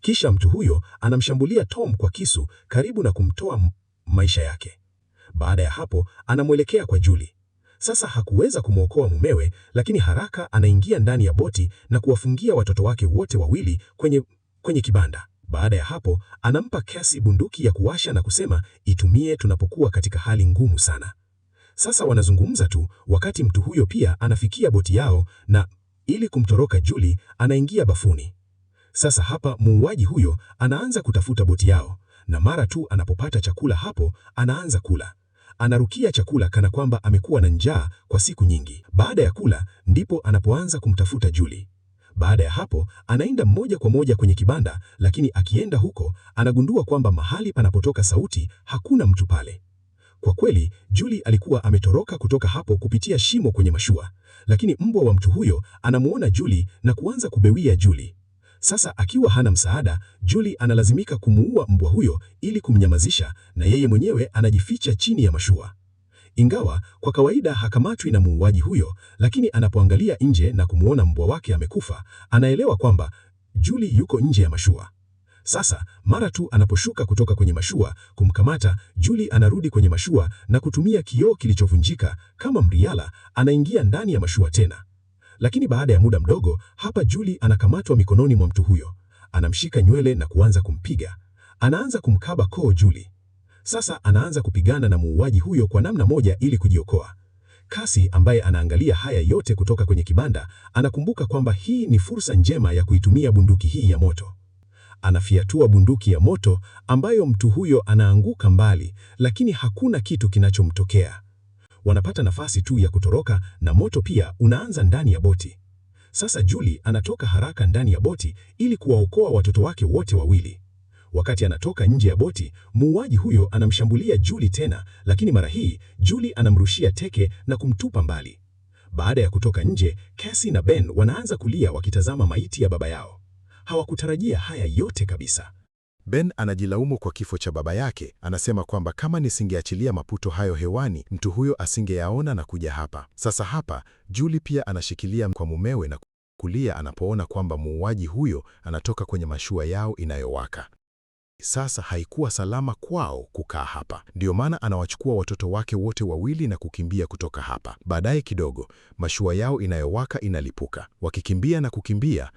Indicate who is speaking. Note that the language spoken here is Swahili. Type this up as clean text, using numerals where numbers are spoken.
Speaker 1: Kisha mtu huyo anamshambulia Tom kwa kisu karibu na kumtoa maisha yake. Baada ya hapo anamwelekea kwa Julie. Sasa hakuweza kumwokoa mumewe, lakini haraka anaingia ndani ya boti na kuwafungia watoto wake wote wawili kwenye kibanda. Baada ya hapo anampa Cassie bunduki ya kuwasha na kusema itumie tunapokuwa katika hali ngumu sana. Sasa wanazungumza tu wakati mtu huyo pia anafikia boti yao, na ili kumtoroka Julie anaingia bafuni. Sasa hapa muuaji huyo anaanza kutafuta boti yao, na mara tu anapopata chakula hapo anaanza kula. Anarukia chakula kana kwamba amekuwa na njaa kwa siku nyingi. Baada ya kula ndipo anapoanza kumtafuta Julie. Baada ya hapo anaenda moja kwa moja kwenye kibanda, lakini akienda huko anagundua kwamba mahali panapotoka sauti hakuna mtu pale. Kwa kweli Julie alikuwa ametoroka kutoka hapo kupitia shimo kwenye mashua, lakini mbwa wa mtu huyo anamuona Julie na kuanza kubewia Julie. Sasa akiwa hana msaada, Julie analazimika kumuua mbwa huyo ili kumnyamazisha, na yeye mwenyewe anajificha chini ya mashua. Ingawa kwa kawaida hakamatwi na muuaji huyo, lakini anapoangalia nje na kumuona mbwa wake amekufa, anaelewa kwamba Julie yuko nje ya mashua. Sasa mara tu anaposhuka kutoka kwenye mashua kumkamata, Julie anarudi kwenye mashua na kutumia kioo kilichovunjika kama mriala, anaingia ndani ya mashua tena. Lakini baada ya muda mdogo, hapa Julie anakamatwa mikononi mwa mtu huyo. Anamshika nywele na kuanza kumpiga. Anaanza kumkaba koo Julie. Sasa anaanza kupigana na muuaji huyo kwa namna moja ili kujiokoa. Cassie ambaye anaangalia haya yote kutoka kwenye kibanda, anakumbuka kwamba hii ni fursa njema ya kuitumia bunduki hii ya moto. Anafiatua bunduki ya moto ambayo mtu huyo anaanguka mbali, lakini hakuna kitu kinachomtokea. Wanapata nafasi tu ya kutoroka na moto pia unaanza ndani ya boti. Sasa Julie anatoka haraka ndani ya boti ili kuwaokoa watoto wake wote wawili. Wakati anatoka nje ya boti, muuaji huyo anamshambulia Julie tena, lakini mara hii Julie anamrushia teke na kumtupa mbali. Baada ya kutoka nje, Cassie na Ben wanaanza kulia wakitazama maiti ya baba yao. Hawakutarajia haya yote kabisa.
Speaker 2: Ben anajilaumu kwa kifo cha baba yake. Anasema kwamba kama nisingeachilia maputo hayo hewani, mtu huyo asingeyaona na kuja hapa. Sasa hapa, Julie pia anashikilia kwa mumewe na kulia anapoona kwamba muuaji huyo anatoka kwenye mashua yao inayowaka. Sasa haikuwa salama kwao kukaa hapa. Ndio maana anawachukua watoto wake wote wawili na kukimbia kutoka hapa. Baadaye kidogo, mashua yao inayowaka inalipuka. Wakikimbia na kukimbia,